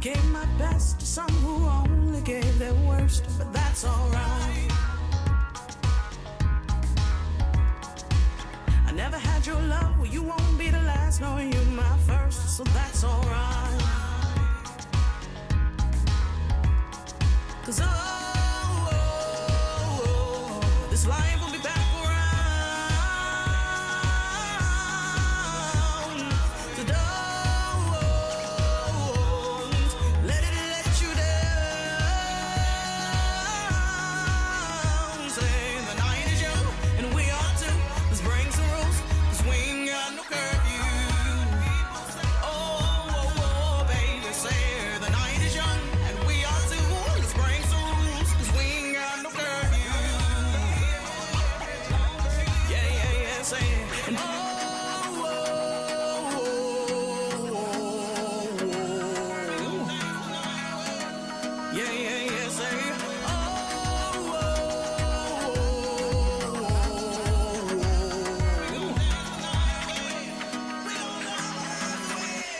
Gave my best to some who only gave their worst, but that's alright. I never had your love, well you won't be the last, knowing you my first, so that's alright. 'Cause this life will be back around. So don't let it let you down. Say the night is young and we are too. Let's bring some rules, 'cause we ain't got no curfew. Oh, baby, say the night is young and we are too. Let's bring some rules, 'cause we ain't got no curfew. Yeah, say it. And yeah, say it.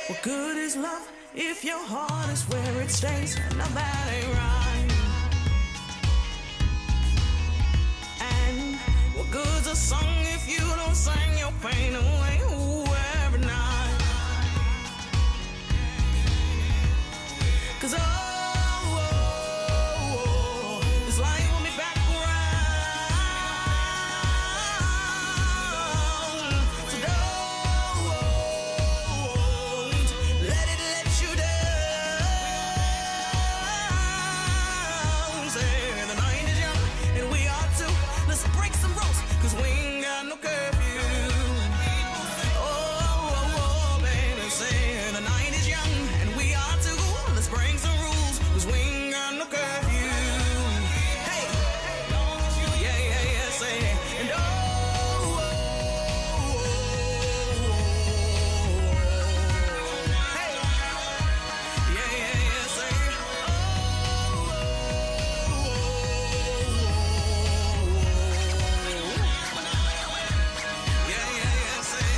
What good is love if your heart is where it stays? Now that ain't right. And what good's a song if you don't sing your pain away every night? 'Cause this life will be back around. So don't let it let you down. Say the night is young and we are too. Let's break some rules, 'cause we ain't got no curfew. Oh, baby, say the night is young and we are too. Let's break some rules, 'cause we ain't got no curfew. Hey, yeah, say it. And hey, yeah, say it. Yeah, say it.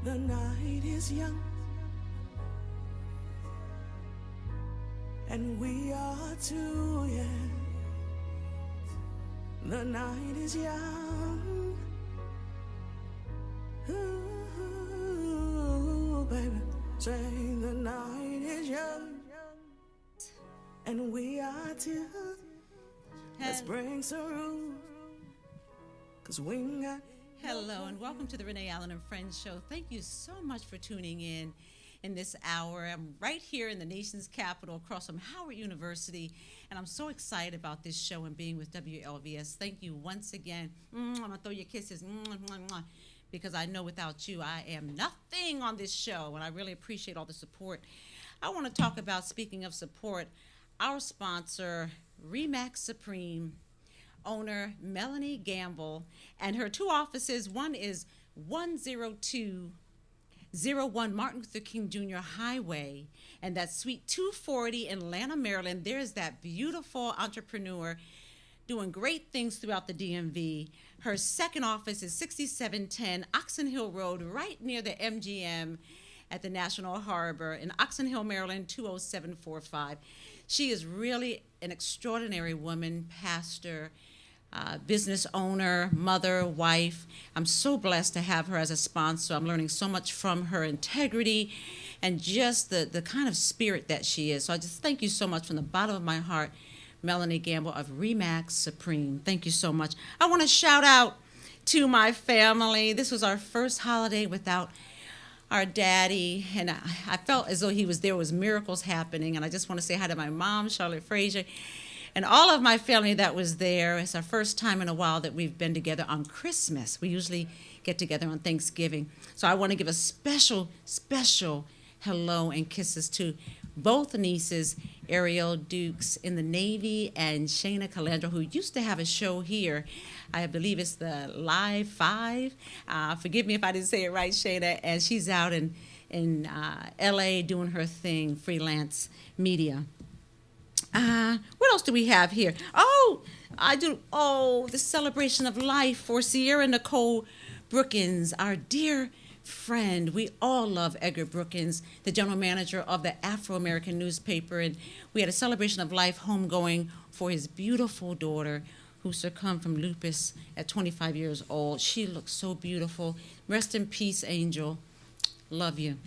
The night is young and we are too, yeah. The night is young. Ooh, baby, say the night is young and we are too. Let's bring some rules, 'cause we ain't got. Hello and welcome to the Renee Allen and Friends show. Thank you so much for tuning in this hour. I'm right here in the nation's capital across from Howard University, and I'm so excited about this show and being with WLVS. Thank you once again. I'm going to throw your kisses because I know without you I am nothing on this show, and I really appreciate all the support. I want to talk about, speaking of support, our sponsor, Remax Supreme, owner Melanie Gamble, and her two offices. One is 10201 Martin Luther King Jr. Highway, and that's Suite 240 in Atlanta, Maryland. There's that beautiful entrepreneur doing great things throughout the DMV. Her second office is 6710 Oxon Hill Road, right near the MGM at the National Harbor in Oxon Hill, Maryland, 20745. She is really an extraordinary woman, pastor, business owner, mother, wife. I'm so blessed to have her as a sponsor. I'm learning so much from her integrity and just the kind of spirit that she is. So I just thank you so much from the bottom of my heart, Melanie Gamble of Remax Supreme. Thank you so much. I want to shout out to my family. This was our first holiday without our daddy, and I felt as though he was there was miracles happening. And I just want to say hi to my mom, Charlotte Frazier, and all of my family that was there. It's our first time in a while that we've been together on Christmas. We usually get together on Thanksgiving. So I want to give a special hello and kisses to both nieces, Ariel Dukes in the Navy and Shayna Calandra, who used to have a show here. I believe it's the Live 5. Forgive me if I didn't say it right, Shayna. And she's out in L.A. doing her thing, freelance media. What else do we have here? The celebration of life for Sierra Nicole Brookins, our dear friend. We all love Edgar Brookins, the general manager of the Afro-American newspaper. And we had a celebration of life homegoing for his beautiful daughter who succumbed from lupus at 25 years old. She looks so beautiful. Rest in peace, Angel. Love you.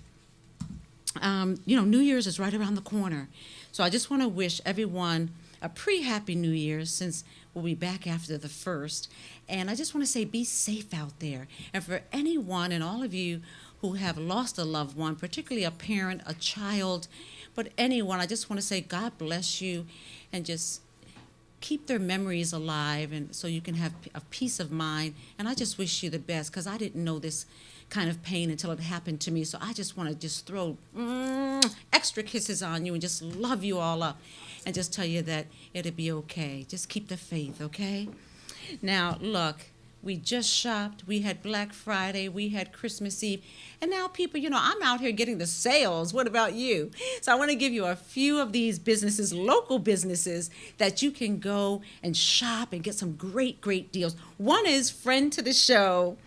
New Year's is right around the corner. So I just want to wish everyone a pre-happy New Year's, since we'll be back after the 1st. And I just want to say be safe out there. And for anyone and all of you who have lost a loved one, particularly a parent, a child, but anyone, I just want to say God bless you, and just keep their memories alive, and so you can have a peace of mind. And I just wish you the best, because I didn't know this kind of pain until it happened to me. So I just want to just throw extra kisses on you and just love you all up and just tell you that it'll be okay. Just keep the faith, okay? Now, look, we just shopped. We had Black Friday. We had Christmas Eve. And now, people, I'm out here getting the sales. What about you? So I want to give you a few of these businesses, local businesses, that you can go and shop and get some great, great deals. One is friend to the show,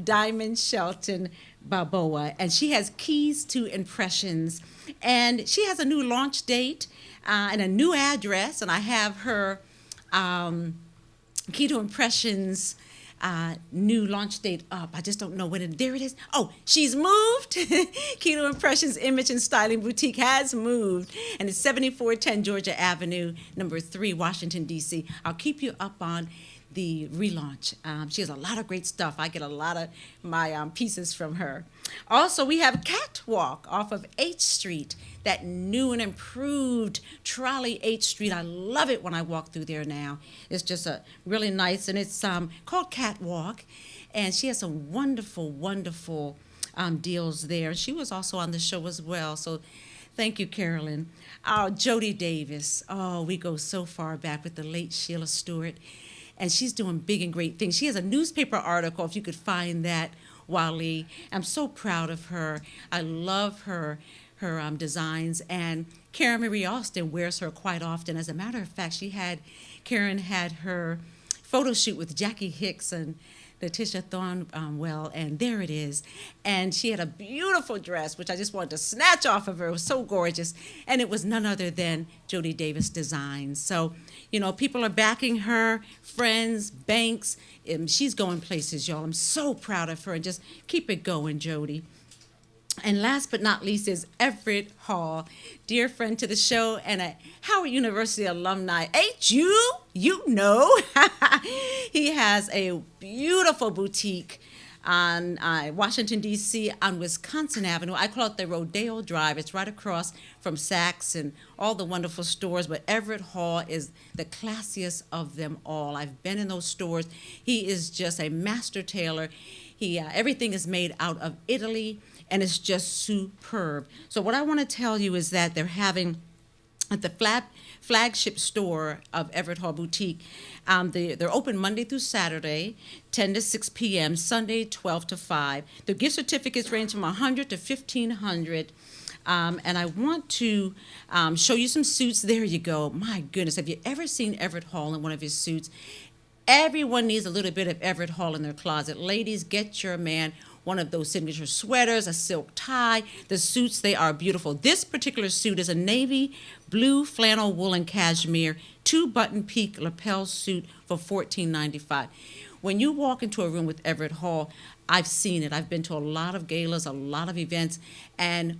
Diamond Shelton Balboa, and she has Keys to Impressions. And she has a new launch date and a new address, and I have her Key to Impressions new launch date up. I just don't know when there it is. Oh, she's moved. Key to Impressions Image and Styling Boutique has moved, and it's 7410 Georgia Avenue, number 3, Washington, D.C. I'll keep you up on the relaunch. She has a lot of great stuff. I get a lot of my pieces from her. Also, we have Catwalk off of H Street, that new and improved trolley H Street. I love it when I walk through there now. It's just a really nice, and it's called Catwalk, and she has some wonderful, wonderful deals there. She was also on the show as well, so thank you, Carolyn. Jody Davis. Oh, we go so far back with the late Sheila Stewart, and she's doing big and great things. She has a newspaper article, if you could find that, Wally. I'm so proud of her. I love her designs, and Karen Marie Austin wears her quite often. As a matter of fact, Karen had her photo shoot with Jackie Hicks and Letitia Thornwell, and there it is. And she had a beautiful dress, which I just wanted to snatch off of her. It was so gorgeous, and it was none other than Jody Davis Designs. So, people are backing her, friends, banks. She's going places, y'all. I'm so proud of her, and just keep it going, Jody. And last but not least is Everett Hall, dear friend to the show and a Howard University alumni. Ain't you? He has a beautiful boutique on Washington, D.C. on Wisconsin Avenue. I call it the Rodeo Drive. It's right across from Saks and all the wonderful stores, but Everett Hall is the classiest of them all. I've been in those stores. He is just a master tailor. Everything is made out of Italy, and it's just superb. So what I want to tell you is that they're having at the flagship store of Everett Hall Boutique, they're open Monday through Saturday, 10 to 6 p.m., Sunday, 12 to 5. The gift certificates range from $100 to $1,500. And I want to show you some suits. There you go. My goodness, have you ever seen Everett Hall in one of his suits? Everyone needs a little bit of Everett Hall in their closet. Ladies, get your man one of those signature sweaters, a silk tie. The suits, they are beautiful. This particular suit is a navy blue flannel wool and cashmere 2-button peak lapel suit for $14.95. When you walk into a room with Everett Hall, I've seen it. I've been to a lot of galas, a lot of events, and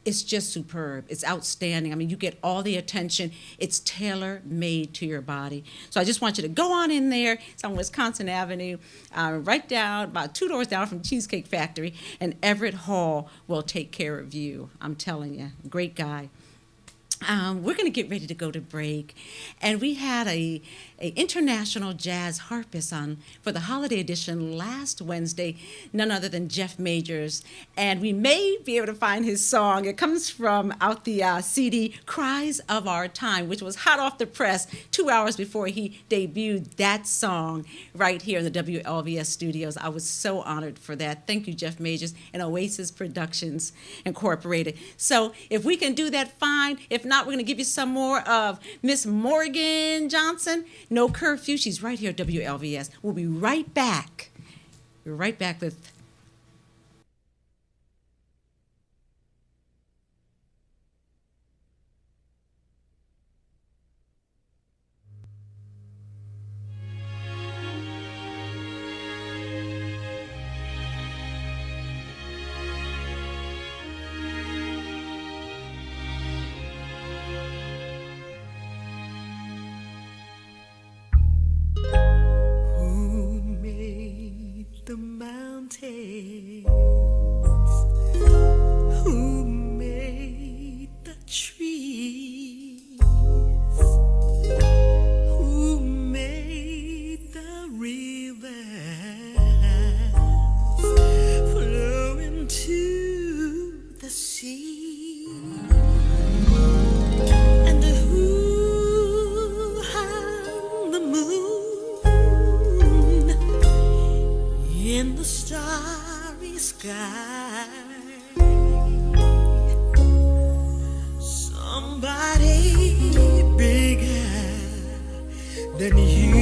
it's just superb. It's outstanding. I mean, you get all the attention. It's tailor-made to your body. So I just want you to go on in there. It's on Wisconsin Avenue, right down, about 2 doors down from Cheesecake Factory, and Everett Hall will take care of you. I'm telling you, great guy. we're going to get ready to go to break, and we had a international jazz harpist on for the holiday edition last Wednesday, none other than Jeff Majors, and we may be able to find his song. It comes from out the CD "Cries of Our Time," which was hot off the press 2 hours before he debuted that song right here in the WLVS studios. I was so honored for that. Thank you, Jeff Majors and Oasis Productions Incorporated. So if we can do that, fine. If not, we're going to give you some more of Miss Morgan Johnson. No Curfew. She's right here at WLVS. We'll be right back. We're right back with Who made the mountains? Who made the trees? Who made the rivers flow into the sea? And who hung the moon in the starry sky? Somebody bigger than you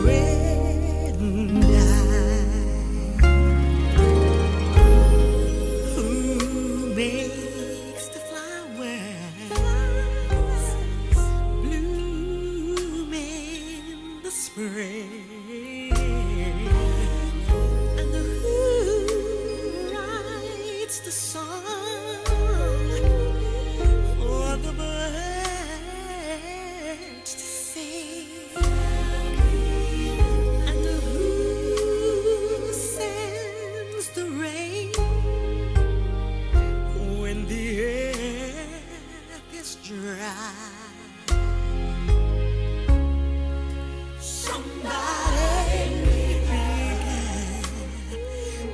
and I. Who makes the flowers bloom in the spring? And who writes the song for the birds to sing? And who sends the rain when the earth is dry? Somebody bigger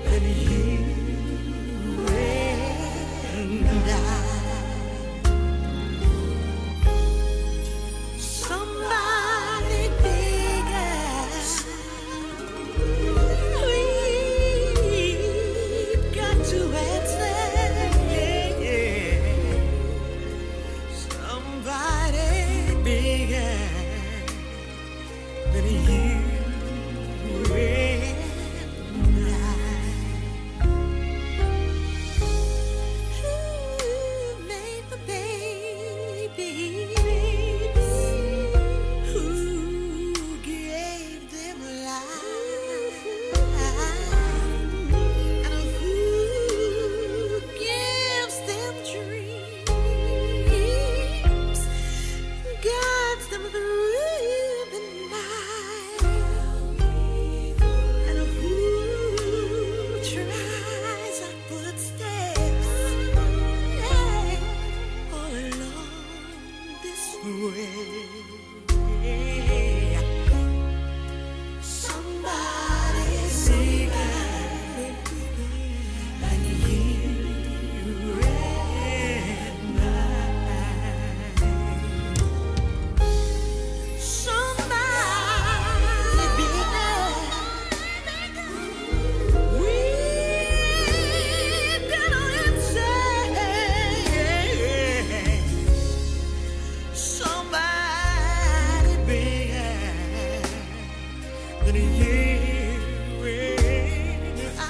than you and I. Somebody bigger. We've got to answer. Somebody bigger than you and I. Who made the babies? Who gave them life? And who gives them dreams? Guides them through the night. And who tries our footsteps all along this way? Somebody's bigger than you and I. Somebody bigger. We've got to answer. Somebody bigger than you and I.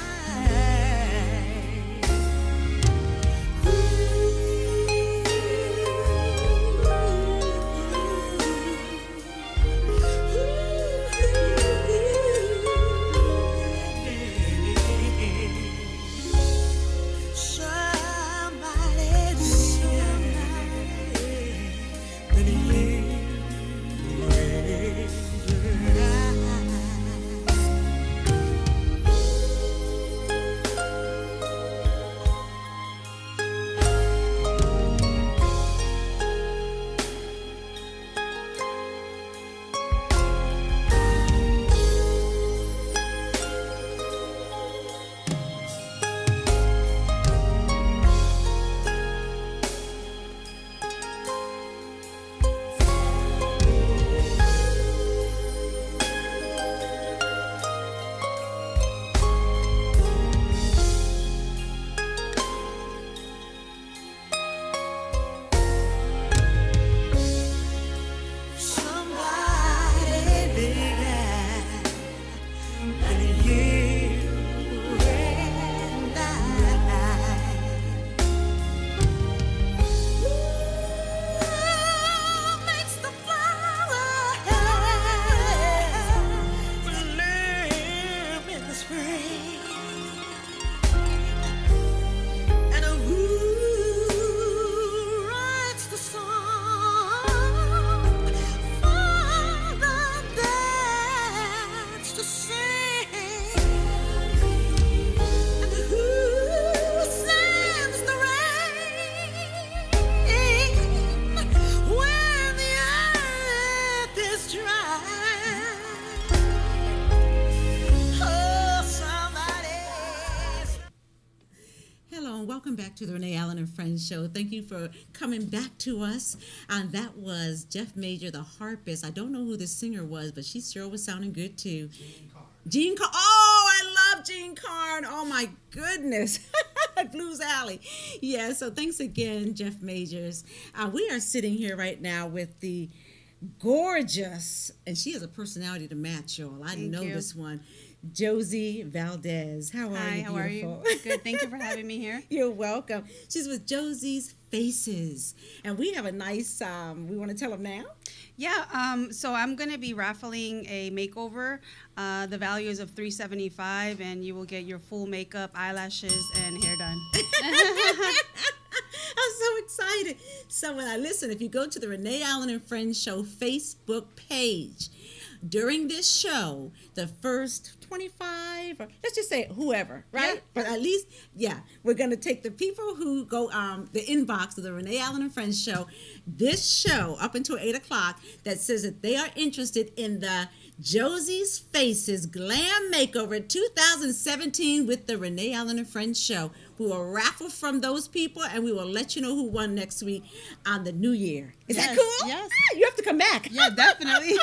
welcome back to the Renee Allen and Friends show. Thank you for coming back to us. That was Jeff Major, the harpist. I don't know who the singer was, but she sure was sounding good too. Gene Carn. Oh, I love Gene Carn. Oh my goodness. Blues Alley. Yeah, so thanks again, Jeff Majors. We are sitting here right now with the gorgeous, and she has a personality to match, y'all. I know this one. Josie Valdez. How are you? Hi, how are you? Good. Thank you for having me here. You're welcome. She's with Josie's Faces. And we have a nice, we want to tell them now? Yeah, so I'm going to be raffling a makeover. The value is of $375, and you will get your full makeup, eyelashes, and hair done. I'm so excited. So listen, if you go to the Renee Allen and Friends Show Facebook page, during this show, the first 25, or let's just say whoever, right? Yeah. But at least, we're going to take the people who go the inbox of the Renee Allen and Friends show, this show up until 8 o'clock, that says that they are interested in the Josie's Faces Glam Makeover 2017 with the Renee Allen and Friends show. We will raffle from those people, and we will let you know who won next week on the new year. Is that cool? Yes. You have to come back. Yeah, definitely.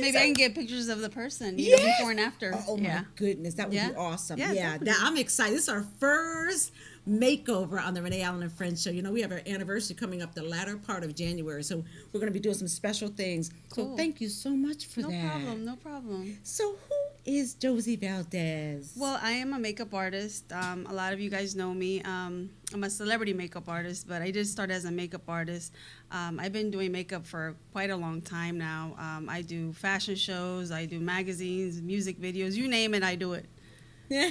Maybe I can get pictures of the person, you know, before and after. Oh my goodness, that would be awesome. Yeah, I'm excited. This is our first makeover on the Renee Allen and Friends show. You know, we have our anniversary coming up the latter part of January, so we're going to be doing some special things. Cool. So thank you so much for that. No problem. So who is Josie Valdez? Well, I am a makeup artist. A lot of you guys know me. I'm a celebrity makeup artist, but I did start as a makeup artist. I've been doing makeup for quite a long time now. I do fashion shows, I do magazines, music videos, you name it, I do it. Yeah,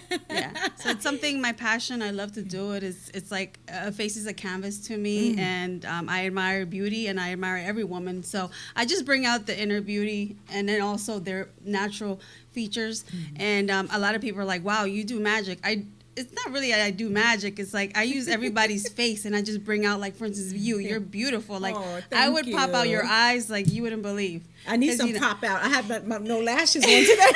so it's something, my passion. I love to do it. It's like a face is a canvas to me, and I admire beauty, and I admire every woman. So I just bring out the inner beauty, and then also their natural features. And a lot of people are like, "Wow, you do magic." It's not really I do magic. It's like I use everybody's face, and I just bring out, like, for instance, you're beautiful. Like, I would pop out your eyes like you wouldn't believe. I need some pop out. I have no lashes on today.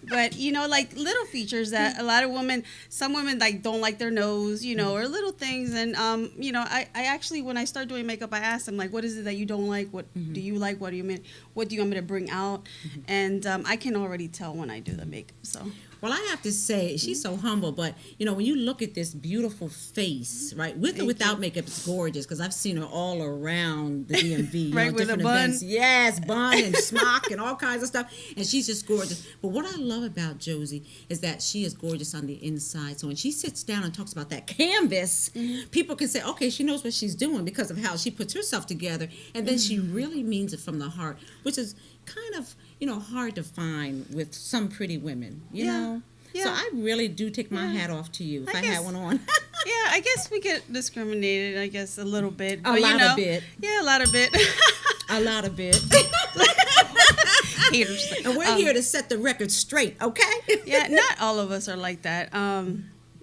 But, you know, like little features that a lot of women, some women like don't like their nose, you know, or little things. And, you know, I actually, when I start doing makeup, I ask them, like, what is it that you don't like? What do you like? What do you mean? What do you want me to bring out? And I can already tell when I do the makeup. So. Well, I have to say, she's so humble, but, you know, when you look at this beautiful face, right, with or without makeup, it's gorgeous, because I've seen her all around the DMV. Right, with a bun. Events. Yes, bun and smock and all kinds of stuff, and she's just gorgeous. But what I love about Josie is that she is gorgeous on the inside. So when she sits down and talks about that canvas, people can say, okay, she knows what she's doing because of how she puts herself together, and then she really means it from the heart, which is kind of, you know, hard to find with some pretty women, you know? Yeah. So I really do take my hat off to you if I had one on. Yeah, I guess we get discriminated, I guess, a little bit. A lot of bit. Yeah, a lot of bit. A lot of bit. Haters. And we're here to set the record straight, okay? Yeah, not all of us are like that.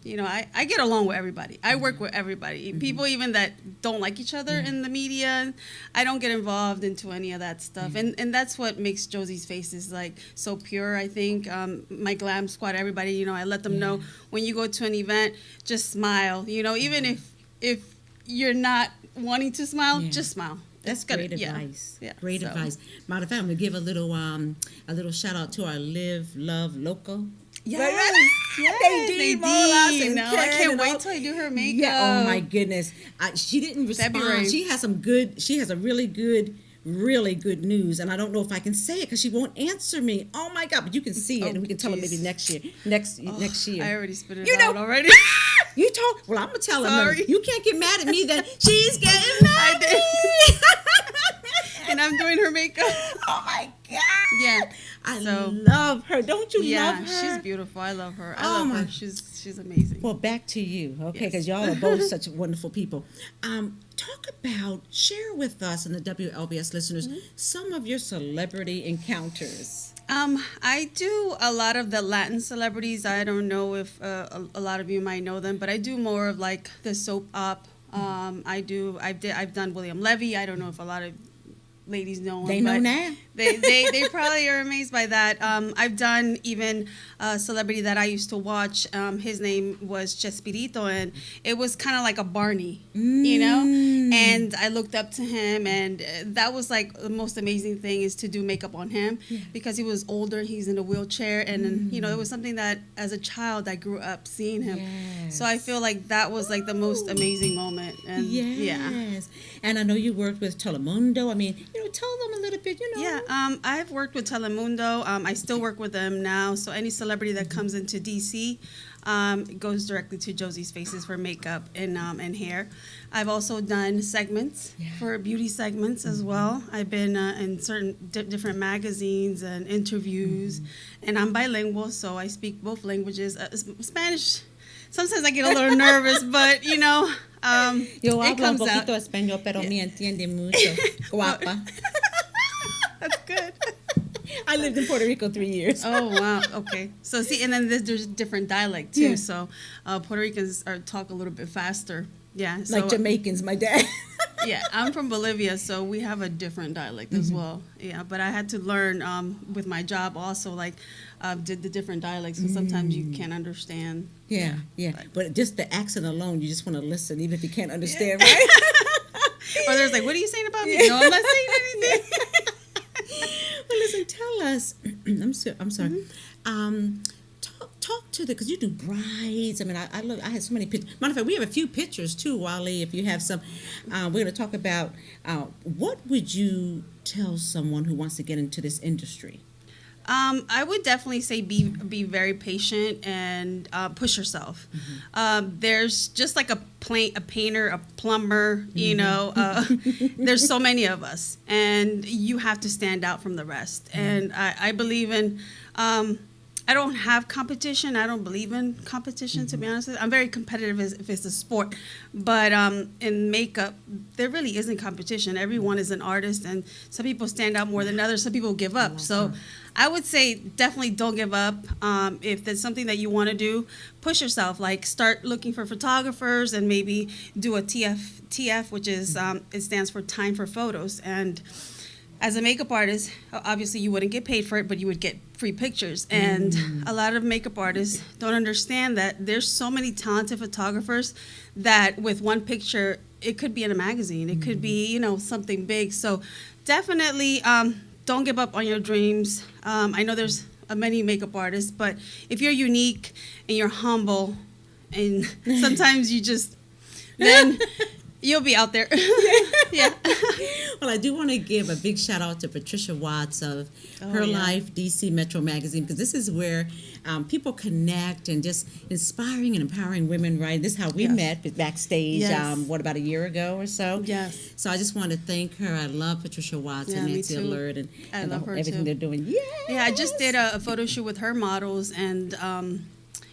You know, I get along with everybody. I work with everybody. People even that don't like each other in the media, I don't get involved into any of that stuff. And that's what makes Josie's Faces like so pure, I think. My glam squad, everybody, you know, I let them know when you go to an event, just smile. You know, even if you're not wanting to smile, just smile. That's great advice. Yeah. Great advice. Matter of fact, I'm gonna give a little shout out to our Live Love Local. Yes, Nadine. I can't wait till I do her makeup. Yeah. Oh my goodness. She didn't respond. February. She has a really good news, and I don't know if I can say it because she won't answer me. Oh my God! But you can see it, and we can tell her maybe next year. Next year. I already spit it out already. You told. Well, I'm gonna tell her. No, you can't get mad at me. Then she's getting mad at me. And I'm doing her makeup. Oh my God. Yeah. I love her. Don't you love her? Yeah, she's beautiful. I love her. I love her. She's amazing. Well, back to you, okay? Because y'all are both such wonderful people. Share with us and the WLBS listeners some of your celebrity encounters. I do a lot of the Latin celebrities. I don't know if a lot of you might know them, but I do more of like the soap op. I've done William Levy. I don't know if a lot of ladies know him. They know now. They probably are amazed by that. I've done even a celebrity that I used to watch. His name was Chespirito, and it was kind of like a Barney, you know. And I looked up to him, and that was like the most amazing thing is to do makeup on him because he was older. He's in a wheelchair, and you know, it was something that as a child I grew up seeing him. Yes. So I feel like that was like the most amazing moment. And Yes. And I know you worked with Telemundo. I mean, you know, tell them a little bit, you know. Yeah, I've worked with Telemundo. I still work with them now. So any celebrity that comes into DC goes directly to Josie's Faces for makeup and hair. I've also done segments for beauty segments as well. I've been in certain different magazines and interviews, and I'm bilingual, so I speak both languages. Spanish, sometimes I get a little nervous, but you know, Yo it hablo un comes out. poquito español, pero me entiende mucho. Guapa. That's good. I lived in Puerto Rico 3 years. Oh wow, okay. So see, and then there's different dialect too. Yeah. So Puerto Ricans talk a little bit faster. Yeah, so, Like Jamaicans, my dad. yeah, I'm from Bolivia, so we have a different dialect as well. Yeah, but I had to learn with my job also, like did the different dialects, because sometimes you can't understand. Yeah. But just the accent alone, you just want to listen, even if you can't understand, right? Or there's like, what are you saying about me? No, I'm not saying anything. Well, listen, tell us. I'm sorry. Talk to because you do brides. I mean, I look. I had so many pictures. Matter of fact, we have a few pictures too, Wally. If you have some, we're going to talk about what would you tell someone who wants to get into this industry? I would definitely say be very patient and push yourself. There's just like a painter, a plumber, you know, there's so many of us, and you have to stand out from the rest. And I believe in, I don't have competition. I don't believe in competition, to be honest with you. I'm very competitive if it's a sport. But in makeup, there really isn't competition. Everyone is an artist, and some people stand out more than others. Some people give up. So I would say definitely don't give up. If there's something that you want to do, push yourself. Like start looking for photographers and maybe do a TF, which is, it stands for time for photos. And as a makeup artist, obviously you wouldn't get paid for it, but you would get free pictures. And a lot of makeup artists don't understand that there's so many talented photographers that with one picture, it could be in a magazine. It could be, you know, something big. So definitely don't give up on your dreams. I know there's many makeup artists, but if you're unique and you're humble and sometimes you just, then you'll be out there. Yeah. Well, I do want to give a big shout out to Patricia Watts of Her Life DC Metro Magazine, because this is where people connect and just inspiring and empowering women, right? This is how we met backstage, what, about a year ago or so? Yes. So I just want to thank her. I love Patricia Watts and me Nancy too. Alert and, I love her everything too. they're doing. Yeah, I just did a photo shoot with her models, and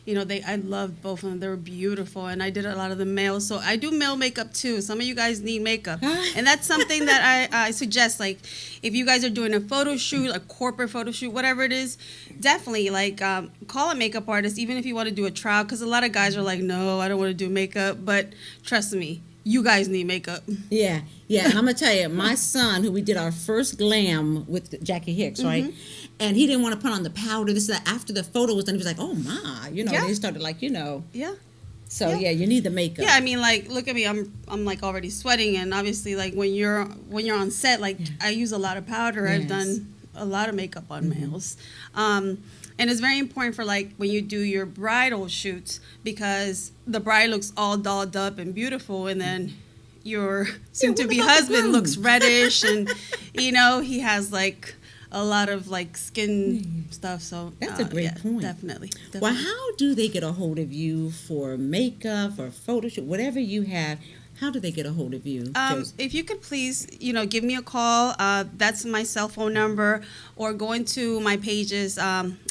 you know, I loved both of them. They were beautiful, and I did a lot of the male. So I do male makeup too. Some of you guys need makeup, and that's something that I suggest. Like, if you guys are doing a photo shoot, a corporate photo shoot, whatever it is, definitely like call a makeup artist, even if you want to do a trial. Because a lot of guys are like, no, I don't want to do makeup. But trust me, you guys need makeup. Yeah. And I'm gonna tell you, my son, who we did our first glam with Jackie Hicks, right? And he didn't want to put on the powder. This is after the photo was done. He was like, "Oh my," you know. They started like, you know. Yeah. So you need the makeup. Yeah, I mean, like, look at me. I'm like already sweating, and obviously, like when you're on set, like I use a lot of powder. I've done a lot of makeup on males, and it's very important for like when you do your bridal shoots, because the bride looks all dolled up and beautiful, and then your soon-to-be husband looks reddish, and you know he has like a lot of like skin stuff. So that's a great point. Definitely. Well, how do they get a hold of you for makeup or photo shoot, whatever you have? How do they get a hold of you? If you could please, you know, give me a call. That's my cell phone number, or go into my pages,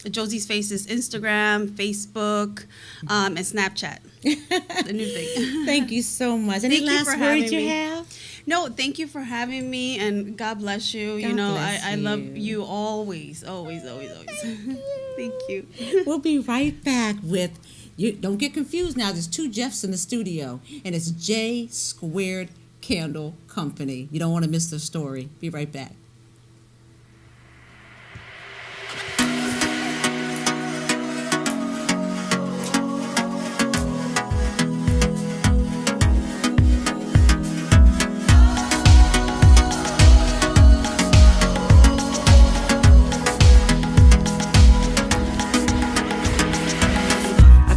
Josie's Faces, Instagram, Facebook, and Snapchat. The new thing. Thank you so much. Any last words you have? No, thank you for having me, and God bless you. God you know, bless I love you. you always. Thank you. We'll be right back with, you don't get confused now, there's two Jeffs in the studio, and it's J squared Candle Company. You don't want to miss the story. Be right back.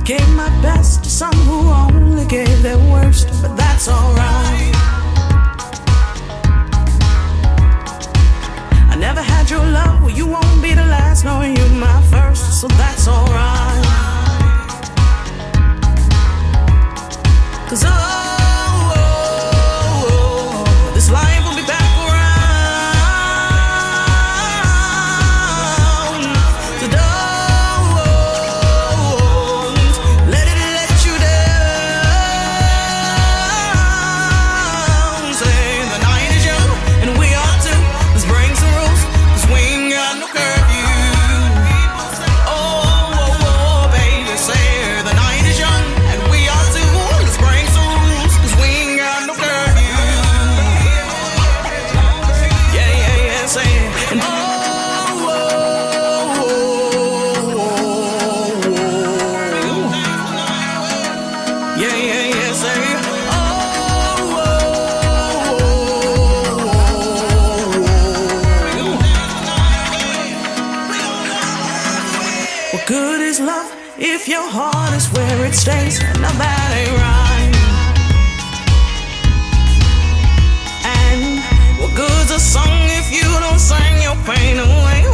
Gave my best to some who only gave their worst, but that's alright. I never had your love, well you won't be the last, knowing you my first, so that's alright. 'Cause this life will be back around. So good is love if your heart is where it stays. Now that ain't right. And what good's a song if you don't sing your pain away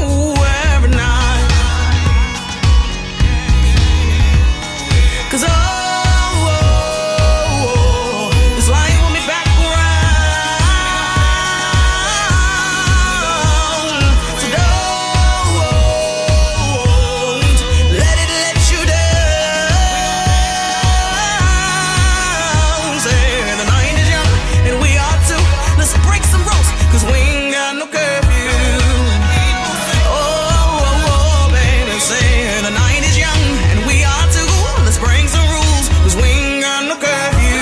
every night? 'Cause this life will be back around. So don't let it let you down. Say the night is young and we are too. Let's break some rules, 'cause we ain't got no curfew. Oh, baby, say the night is young and we are too. Let's break some rules, 'cause we ain't got no curfew.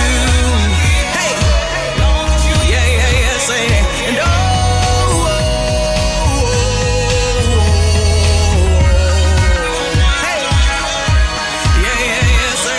Hey, yeah, say and hey, yeah, say yeah, say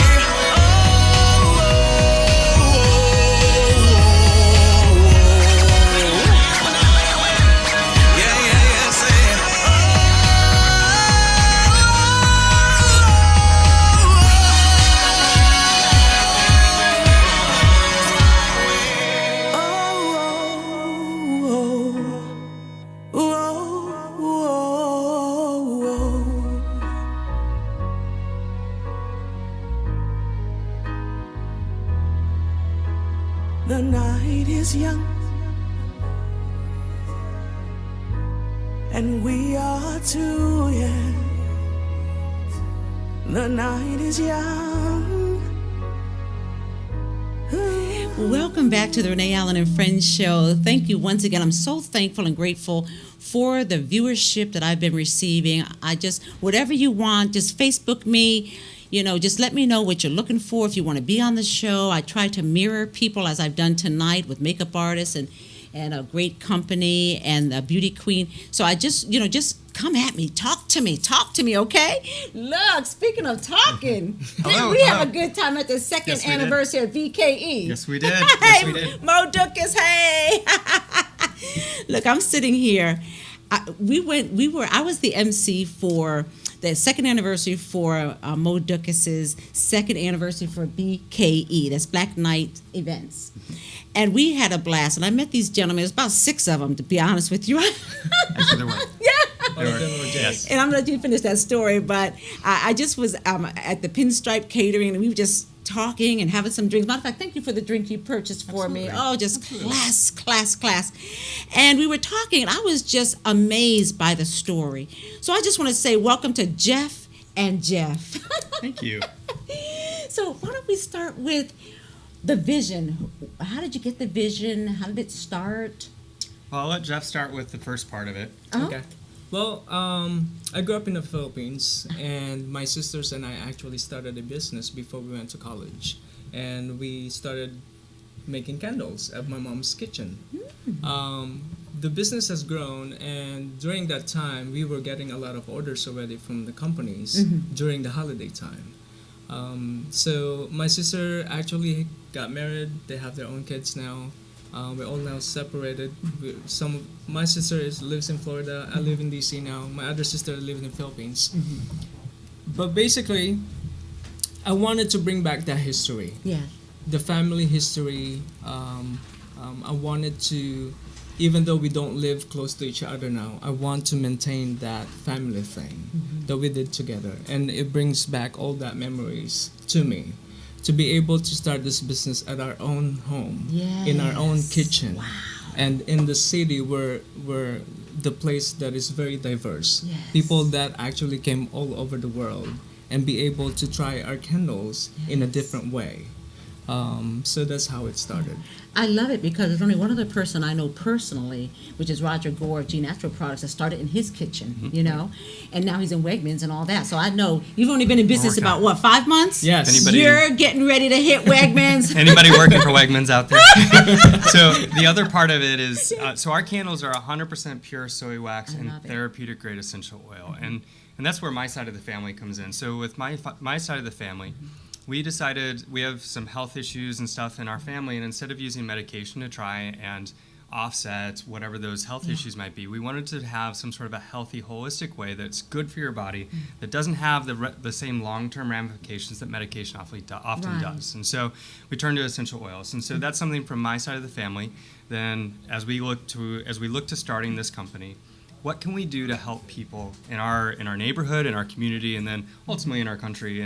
the night is young and we are too, yeah. The night is young. Welcome back to the Renee Allen and Friends show. Thank you once again. I'm so thankful and grateful for the viewership that I've been receiving. Whatever you want, just Facebook me. Just let me know what you're looking for. If you want to be on the show, I try to mirror people as I've done tonight with makeup artists and a great company and a beauty queen. So I just come at me, talk to me, okay? Look, speaking of talking, we have a good time at the second anniversary of VKE. Yes, we did. Hey, Yes, we did. Mo Dukas, hey. Look, I'm sitting here. I was the MC for the second anniversary for Mo Dukas' second anniversary for BKE, that's Black Night Events. And we had a blast, and I met these gentlemen. It was about 6 of them, to be honest with you. Actually, there were. Yeah. Yes. And I'm going to let you finish that story, but I just was at the Pinstripe Catering, and we were just talking and having some drinks. Matter of fact, thank you for the drink you purchased for me. Oh, just class. And we were talking, and I was just amazed by the story. So I just want to say welcome to Jeff and Jeff. Thank you. So why don't we start with the vision? How did you get the vision? How did it start? Well, I'll let Jeff start with the first part of it. Uh-huh. Okay. Well, I grew up in the Philippines, and my sisters and I actually started a business before we went to college. And we started making candles at my mom's kitchen. The business has grown, and during that time, we were getting a lot of orders already from the companies during the holiday time. So my sister actually got married. They have their own kids now. We're all now separated. My sister lives in Florida. I live in DC now. My other sister lives in the Philippines. But basically, I wanted to bring back that history. Yeah. The family history. I wanted to, even though we don't live close to each other now, I want to maintain that family thing that we did together. And it brings back all that memories to me. To be able to start this business at our own home, in our own kitchen, and in the city where the place that is very diverse. People that actually came all over the world and be able to try our candles in a different way. So that's how it started. I love it because there's only one other person I know personally, which is Roger Gore of G Natural Products, that started in his kitchen, you know, and now he's in Wegmans and all that. So I know you've only been in business about, what, 5 months? Yes. You're getting ready to hit Wegmans. Anybody working for Wegmans out there? So the other part of it is, so our candles are 100% pure soy wax and therapeutic grade essential oil. And that's where my side of the family comes in. So with my side of the family, we decided we have some health issues and stuff in our family, and instead of using medication to try and offset whatever those health issues might be, we wanted to have some sort of a healthy, holistic way that's good for your body, that doesn't have the same long-term ramifications that medication often does. And so we turned to essential oils. And so that's something from my side of the family. Then as we look to starting this company, what can we do to help people in our neighborhood, in our community, and then ultimately in our country?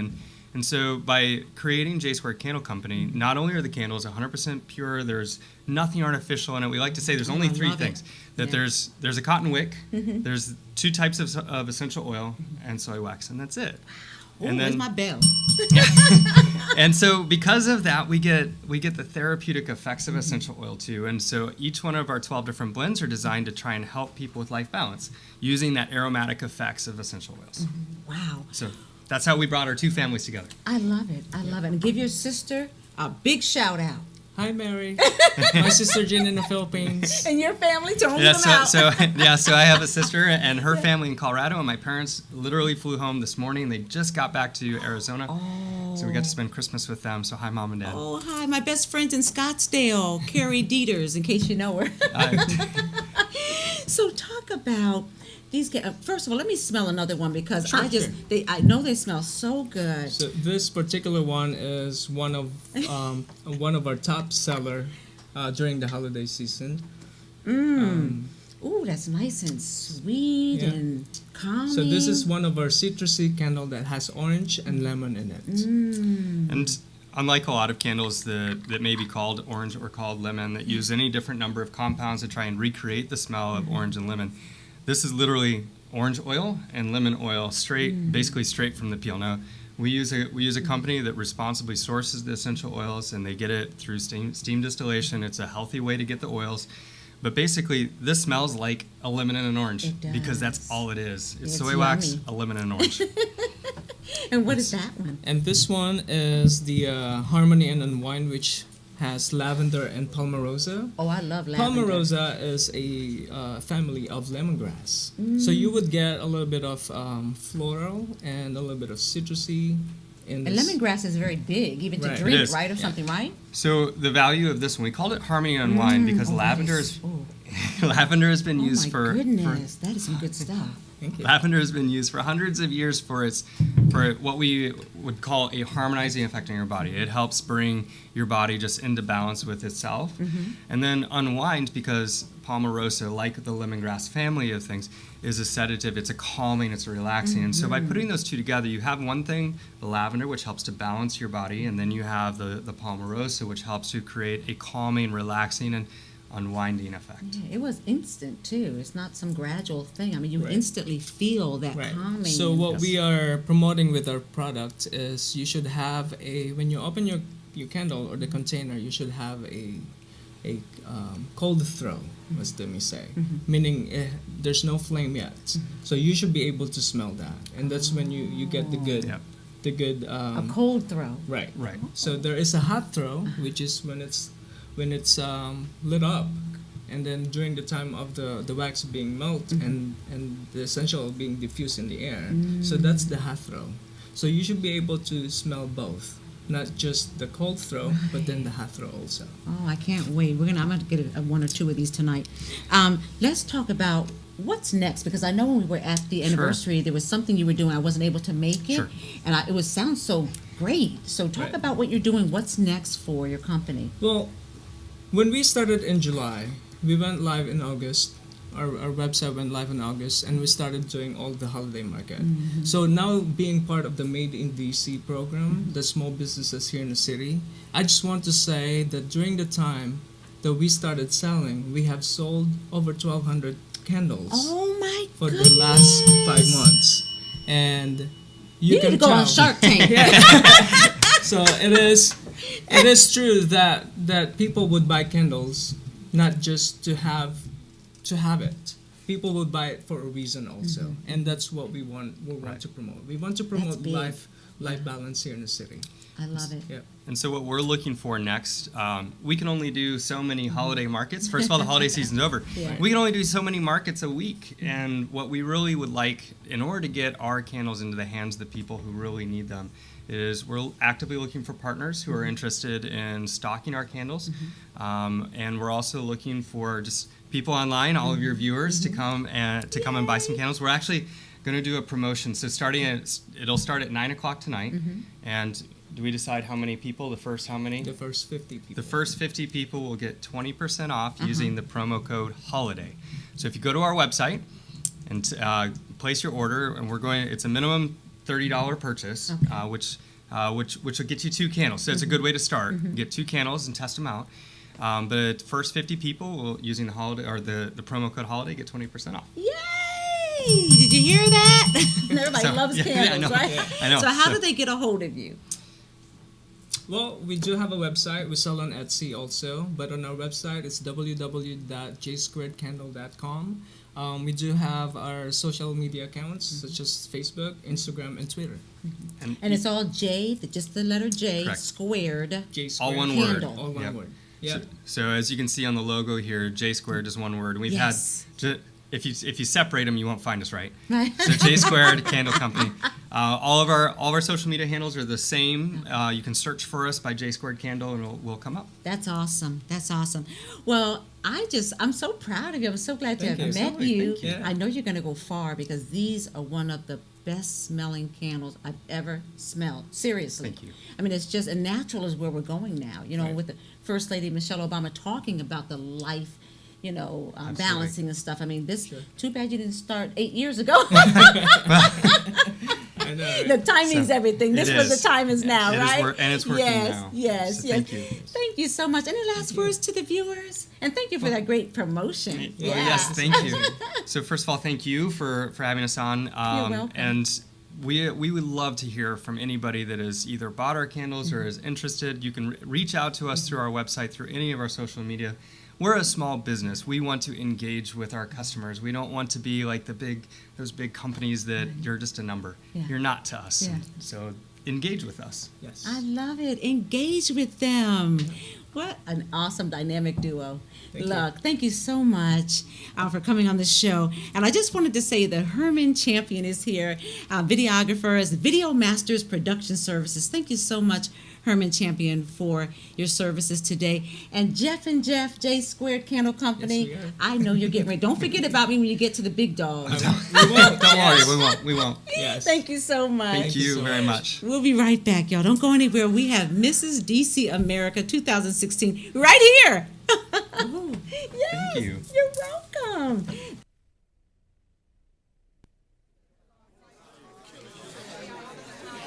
And so by creating J Square Candle Company, not only are the candles 100% pure, there's nothing artificial in it. We like to say there's only three things. There's a cotton wick, there's 2 types of essential oil, and soy wax, and that's it. Ooh, and then, where's my bell? And so because of that, we get the therapeutic effects of essential oil too. And so each one of our 12 different blends are designed to try and help people with life balance using that aromatic effects of essential oils. Wow. So that's how we brought our 2 families together. I love it. I love it. And give your sister a big shout out. Hi, Mary. My sister Jen in the Philippines. And your family, tell them out. So I have a sister and her family in Colorado, and my parents literally flew home this morning. They just got back to Arizona. So we got to spend Christmas with them. So hi, Mom and Dad. Oh, hi. My best friend's in Scottsdale, Carrie Dieters, in case you know her. So talk about these. First of all, let me smell another one because I know they smell so good. So this particular one is one of our top seller during the holiday season. Ooh, that's nice and sweet and calming. So this is one of our citrusy candle that has orange and lemon in it. And unlike a lot of candles that may be called orange or called lemon that use any different number of compounds to try and recreate the smell of orange and lemon, this is literally orange oil and lemon oil, basically straight from the peel. Now, we use a company that responsibly sources the essential oils, and they get it through steam distillation. It's a healthy way to get the oils. But basically, this smells like a lemon and an orange because that's all it is. It's soy wax, a lemon, and an orange. And what is that one? And this one is the Harmony and Unwind, which has lavender and palmarosa. Oh, I love lavender. Palmarosa is a family of lemongrass. So you would get a little bit of floral and a little bit of citrusy. And lemongrass is very big, even to drink, right, or something, right? So the value of this one, we called it Harmony and Unwind because lavender has been used for. Oh my goodness, that is some good stuff. Thank you. Lavender has been used for hundreds of years for what we would call a harmonizing effect on your body. It helps bring your body just into balance with itself. And then unwind, because palmarosa, like the lemongrass family of things, is a sedative, it's a calming, it's a relaxing. And so by putting those 2 together, you have one thing, the lavender, which helps to balance your body, and then you have the palmarosa, which helps to create a calming, relaxing, and unwinding effect. Yeah, it was instant too. It's not some gradual thing. I mean, you instantly feel that calming. So what we are promoting with our product is you should have when you open your candle or the container, you should have a cold throw, as let me say, meaning there's no flame yet. So you should be able to smell that, and that's when you get the good. A cold throw. Right. So there is a hot throw, which is when it's when it's lit up, and then during the time of the wax being melt and the essential being diffused in the air. So that's the hot throw. So you should be able to smell both, not just the cold throw, but then the hot throw also. Oh, I can't wait. I'm gonna get one or two of these tonight. Let's talk about what's next, because I know when we were at the anniversary, there was something you were doing. I wasn't able to make it, and it sounds so great. So talk about what you're doing. What's next for your company? Well, when we started in July, we went live in August. Our website went live in August, and we started doing all the holiday market. So now, being part of the Made in DC program, the small businesses here in the city, I just want to say that during the time that we started selling, we have sold over 1,200 candles Oh my for goodness. the last 5 months, and You can need to go tell. on Shark Tank. So it is true that people would buy candles not just to have it. People would buy it for a reason also, and that's what we want to promote. We want to promote big. life balance here in the city. I love it. Yeah. And so what we're looking for next, we can only do so many holiday markets. First of all, the holiday season's over. Yeah. We can only do so many markets a week. And what we really would like, in order to get our candles into the hands of the people who really need them, is we're actively looking for partners who are interested in stocking our candles. And we're also looking for just people online, all of your viewers, to come and buy some candles. We're actually going to do a promotion. So it'll start at 9 o'clock tonight. And do we decide how many people? The first how many? The first 50 people. The first 50 people will get 20% off using the promo code HOLIDAY. So if you go to our website and place your order, and it's a minimum $30 purchase, which will get you 2 candles. So it's a good way to start. Get 2 candles and test them out. But first 50 people will, using the holiday or the promo code HOLIDAY, get 20% off. Yay! Did you hear that? Everybody So, loves yeah, candles, I know. right? Yeah, I know. So how So- do they get a hold of you? Well, we do have a website. We sell on Etsy also, but on our website it's www.jsquaredcandle.com. We do have our social media accounts such as Facebook, Instagram, and Twitter. And it's all just the letter J, Correct. squared. J All Squared one Candle. word. All one Yep. word. Yeah. So as you can see on the logo here, J Squared is one word. We've Yes. had, if you separate them, you won't find us right. Right. So J Squared Candle Company. All of our social media handles are the same. You can search for us by J Squared Candle, and we'll come up. That's awesome. That's awesome. Well, I'm so proud of you. I'm so glad to Thank have you. met Sorry, you. thank you. I know you're going to go far, because these are one of the best smelling candles I've ever smelled. Seriously. Thank you. I mean, it's just, and natural is where we're going now. You know, Right. with the First Lady Michelle Obama talking about the life, balancing and stuff. I mean, too bad you didn't start 8 years ago. I know. Right? The timing's So, everything. This it was is. the time is now, It is right? and it's working yes, now. Yes, So yes. thank you. Thank you so much. Any last words to the viewers? And thank you for that great promotion. Well, yes, thank you. So first of all, thank you for having us on. You're welcome. And we would love to hear from anybody that has either bought our candles or is interested. You can reach out to us through our website, through any of our social media. We're a small business. We want to engage with our customers. We don't want to be like those big companies that you're just a number. Yeah. You're not to us. Yeah. So engage with us. Yes. I love it. Engage with them. What an awesome dynamic duo. Look, thank you so much for coming on the show. And I just wanted to say that Herman Champion is here, videographer as Video Masters Production Services. Thank you so much, Herman Champion, for your services today. And Jeff, J Squared Candle Company, Yes, we are. I know you're getting ready. Don't forget about me when you get to the big dog. We won't. Don't worry, we won't. Yes. Thank you so much. Thank you so very much. We'll be right back, y'all. Don't go anywhere. We have Mrs.DC America 2016 right here. Yes, Thank you. You're welcome.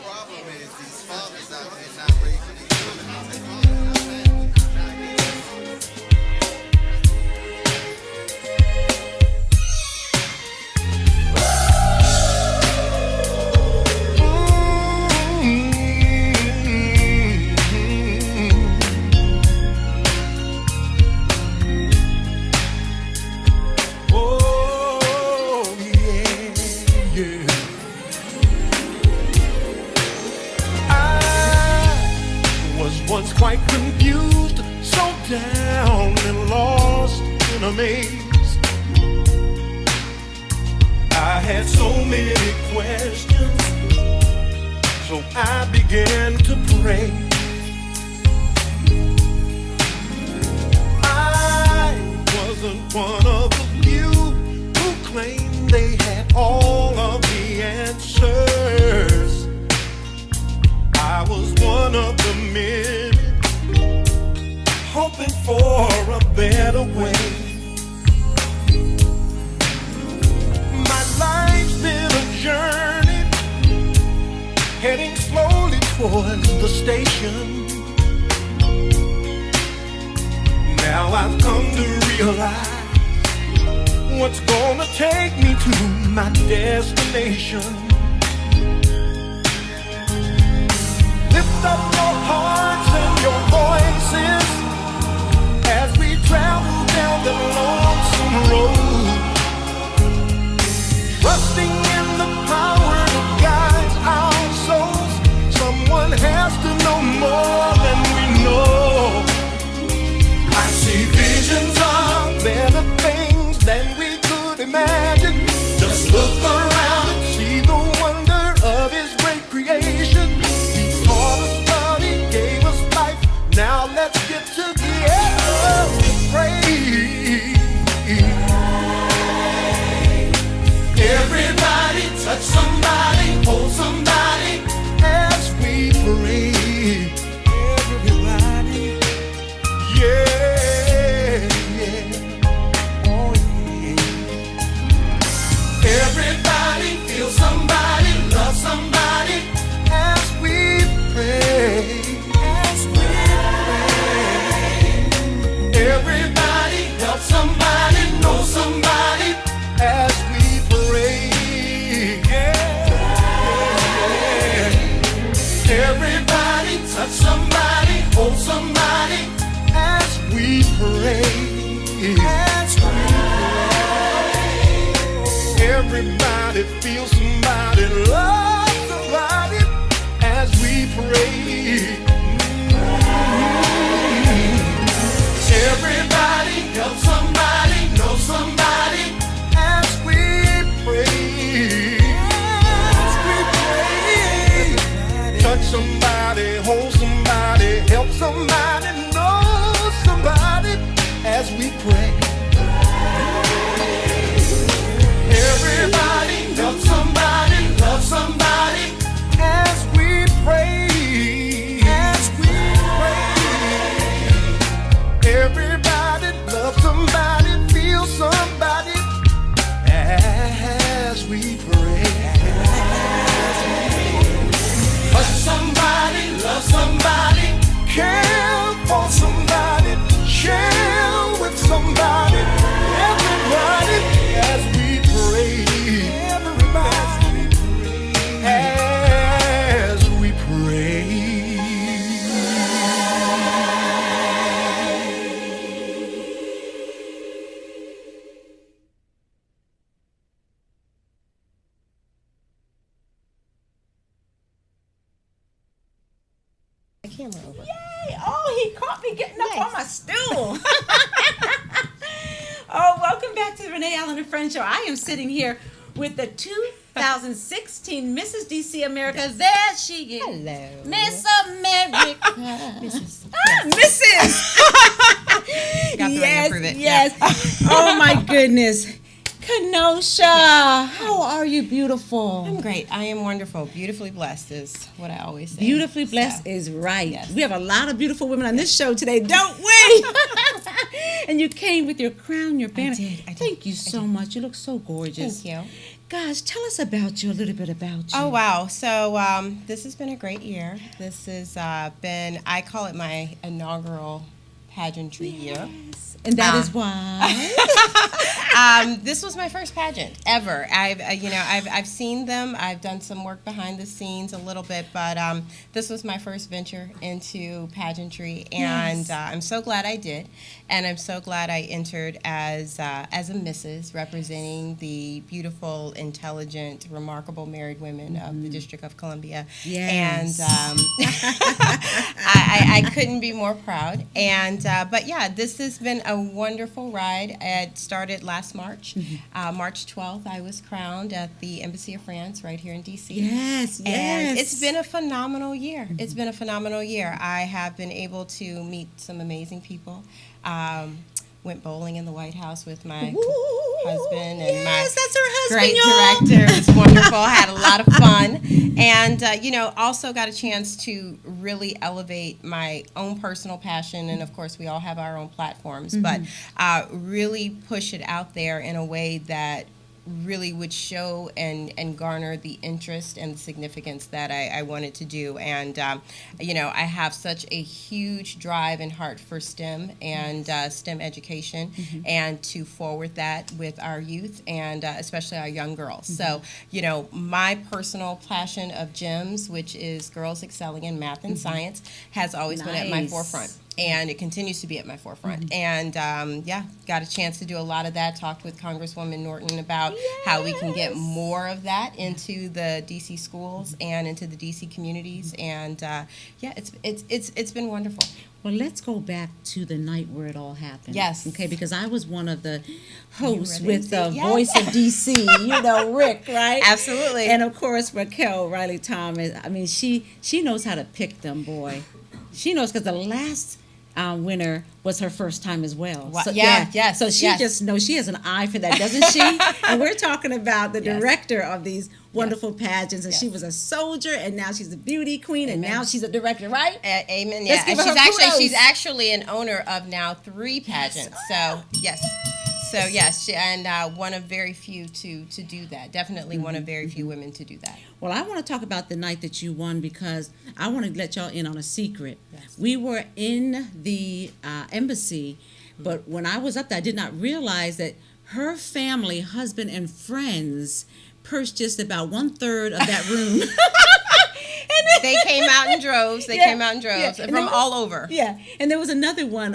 Problem is these fathers out there not raising their Oh, yeah, yeah. I was once quite confused, so down and lost in a maze. I had so many questions, so I began to pray. I wasn't one of the few who claimed they had all of the answers. I was one of the many hoping for a better way. My life's been a journey, heading slowly towards the station. Now I've come to realize what's gonna take me to my destination. Lift up your hearts and your voices as we travel down the lonesome road, trusting in the power that guides our souls. Someone has to know more than we know. I see visions of better things than we could imagine. Just look around and see the wonder of His great creation. He taught us love, He gave us life. Now let's get together and pray. Everybody touch somebody, hold somebody as we pray. Everybody, yeah, yeah, oh yeah. Everybody feel somebody, love somebody as we pray. As we pray. Everybody help somebody, know somebody as we pray. Yeah. Everybody touch somebody, hold somebody as we pray. As we pray. Everybody feel somebody, love somebody as we pray. Everybody help somebody, know somebody as we pray. As we pray. Touch somebody, hold somebody, help somebody, know somebody as we pray. Everybody help somebody, love somebody as we pray. As we pray. Everybody love somebody, feel somebody as we pray. Touch somebody, love somebody, care for somebody, share with somebody. Everybody as we pray. Everybody as we pray. Camera over. Yay! Oh, he caught me getting up on my stool. Oh, welcome back to the Renee Allen and Friends Show. I am sitting here with the 2016 Mrs.DC America. There she is. Hello. Miss America. Mrs. Mrs. Got the ring to prove it. Yes. Oh, my goodness. Kinosha, how are you, beautiful? I'm great. I am wonderful. Beautifully blessed is what I always say. Beautifully blessed So, is right. yes. We have a lot of beautiful women on this show today, don't we? And you came with your crown, your banner. I did. Thank you so much. You look so gorgeous. Thank you. Gosh, tell us about you, a little bit about you. Oh, wow. So this has been a great year. This has been, I call it my inaugural pageantry year. And that is why. This was my first pageant ever. I've seen them. I've done some work behind the scenes a little bit, but this was my first venture into pageantry, and I'm so glad I did, and I'm so glad I entered as a Mrs. representing the beautiful, intelligent, remarkable married women of the District of Columbia. Yes. And I couldn't be more proud. And but yeah, this has been a wonderful ride. It started last March. March 12th, I was crowned at the Embassy of France right here in DC. Yes, And it's been a phenomenal year. It's been a phenomenal year. I have been able to meet some amazing people. Went bowling in the White House with my husband and my that's her husband, great y'all. director. It was wonderful. Had a lot of fun. And, also got a chance to really elevate my own personal passion. And, of course, we all have our own platforms. But really push it out there in a way that really would show and garner the interest and significance that I wanted to do. And, I have such a huge drive and heart for STEM and STEM education and to forward that with our youth and especially our young girls. So, my personal passion of GEMS, which is girls excelling in math and science, has always been at my forefront. And it continues to be at my forefront. And, got a chance to do a lot of that, talked with Congresswoman Norton about how we can get more of that into the D.C. schools and into the D.C. communities. And, it's been wonderful. Well, let's go back to the night where it all happened. Yes. Okay, because I was one of the hosts You were with the there. voice of DC, Rick, right? Absolutely. And of course, Raquel Riley Thomas. I mean, she knows how to pick them, boy. She knows, because the last winner was her first time as well. Wow. So, Yes. So she just knows, she has an eye for that, doesn't she? And we're talking about the Yes. director of these wonderful pageants, and she was a soldier, and now she's a beauty queen, and now she's a director, right? Amen. Let's Yeah. give And her kudos. she's actually an owner of now 3 pageants. So yes. So yes, one of very few to do that. Definitely one of very few women to do that. Well, I want to talk about the night that you won, because I want to let y'all in on a secret. Yes. We were in the embassy, but when I was up there, I did not realize that her family, husband, and friends purchased about 1/3 of that room. They came out in droves. And From all over. Yeah, and there was another one.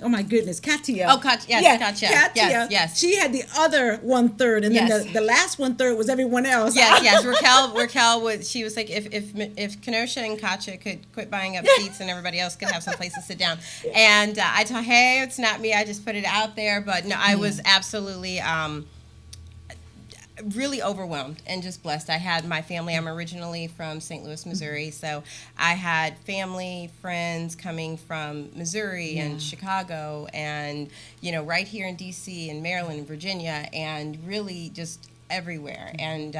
Oh my goodness, Katia. Oh, Katia. Katia. Yes. She had the other 1/3, and Yes. then the last 1/3 was everyone else. Yes. Raquel she was like, if Kinosha and Katya could quit buying up seats and everybody else could have some place to sit down. And I told, hey, it's not me. I just put it out there. But no, I was absolutely really overwhelmed and just blessed. I had my family. I'm originally from St. Louis, Missouri, so I had family, friends coming from Missouri and Chicago, and right here in D.C. and Maryland and Virginia, and really just everywhere. And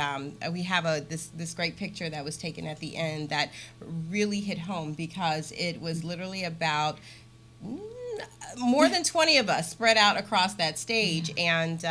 we have this great picture that was taken at the end that really hit home, because it was literally about more than 20 of us spread out across that stage, and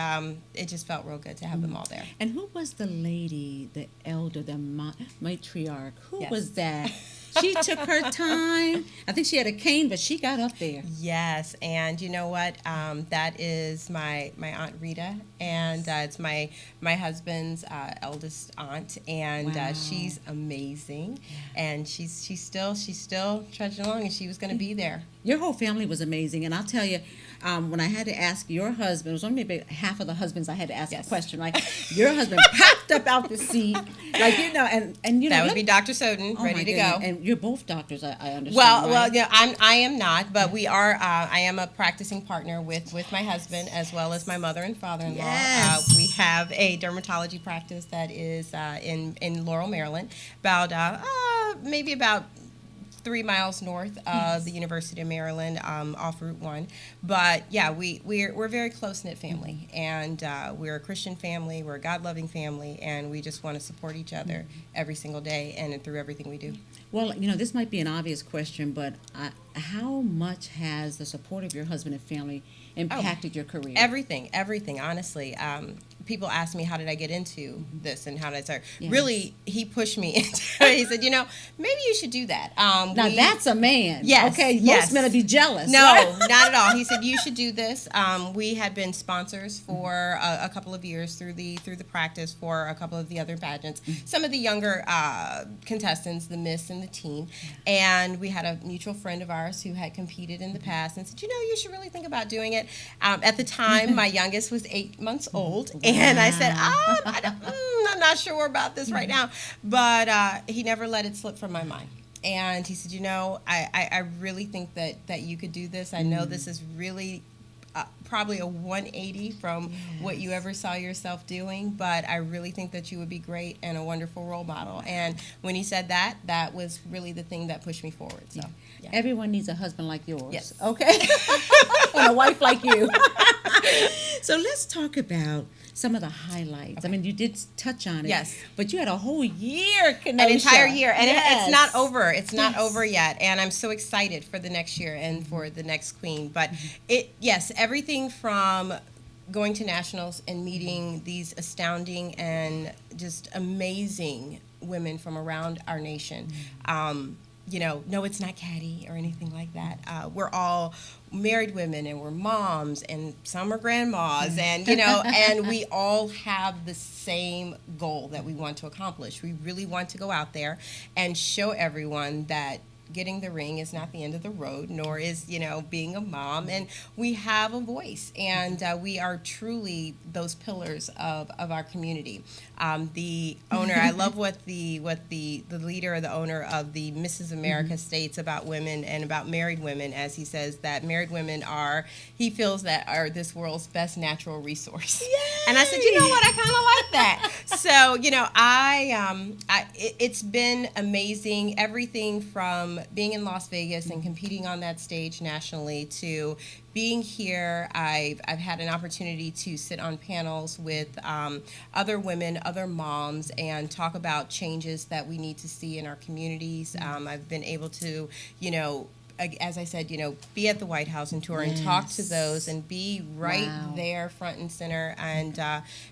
it just felt real good to have them all there. And who was the lady, the elder, the matriarch? Who was that? She took her time. I think she had a cane, but she got up there. Yes, and you know what? That is my Aunt Rita, and it's my husband's eldest aunt, and she's amazing, and she's still trudging along, and she was going to be there. Your whole family was amazing, and I'll tell you, when I had to ask your husband, it was only maybe half of the husbands I had to ask a question. Like, your husband popped up out the seat, like, and that would be Dr. Soden, ready to go. And you're both doctors, I understand. Well, yeah, I am not, but we are. I am a practicing partner with my husband, as well as my mother and father-in-law. Yes. We have a dermatology practice that is in Laurel, Maryland, about maybe about 3 miles north of the University of Maryland, off Route 1. But yeah, we're a very close-knit family, and we're a Christian family, we're a God-loving family, and we just want to support each other every single day and through everything we do. Well, this might be an obvious question, but how much has the support of your husband and family impacted your career? Everything, honestly. People ask me, how did I get into this and how did I start? Yes. Really, he pushed me into it. He said, maybe you should do that. Now, that's a man. Yes. Okay, yes. most men would be jealous. No, right? not at all. He said, you should do this. We had been sponsors for a couple of years through the practice for a couple of the other pageants. Some of the younger contestants, the Miss and the Teen. And we had a mutual friend of ours who had competed in the past and said, you should really think about doing it. At the time, my youngest was 8 months old. And I said, I'm not sure about this right now. But he never let it slip from my mind. And he said, I really think that you could do this. I know this is really probably a 180 from what you ever saw yourself doing, but I really think that you would be great and a wonderful role model. And when he said that, that was really the thing that pushed me forward. So yeah. Everyone needs a husband like yours. Yes. Okay. And a wife like you. So let's talk about some of the highlights. Okay. I mean, you did touch on it. Yes. But you had a whole year, Kinosha. An entire year. And yes. it's not over. It's not over yet. And I'm so excited for the next year and for the next queen. But everything from going to nationals and meeting these astounding and just amazing women from around our nation. No, it's not catty or anything like that. We're all married women, and we're moms, and some are grandmas, and and we all have the same goal that we want to accomplish. We really want to go out there and show everyone that getting the ring is not the end of the road, nor is being a mom, and we have a voice, and we are truly those pillars of our community. The owner, I love what the leader or the owner of the Mrs. America states about women and about married women, as he says that married women he feels that are this world's best natural resource. Yay! And I said, you know what, I kind of like that. So it's been amazing. Everything from being in Las Vegas and competing on that stage nationally to being here, I've had an opportunity to sit on panels with other women, other moms, and talk about changes that we need to see in our communities. I've been able to, as I said, be at the White House and tour and talk to those and be right there front and center, and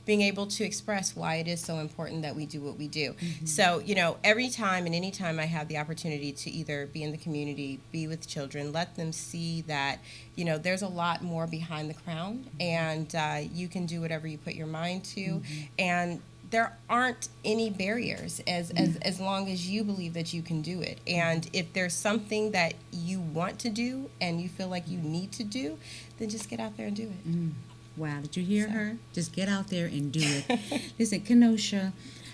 being able to express why it is so important that we do what we do. So, every time and any time I have the opportunity to either be in the community, be with children, let them see that, there's a lot more behind the crown, and you can do whatever you put your mind to, and there aren't any barriers as long as you believe that you can do it. And if there's something that you want to do and you feel like you need to do, then just get out there and do it. Wow, did you hear her? Just get out there and do it. Listen, Kinosha,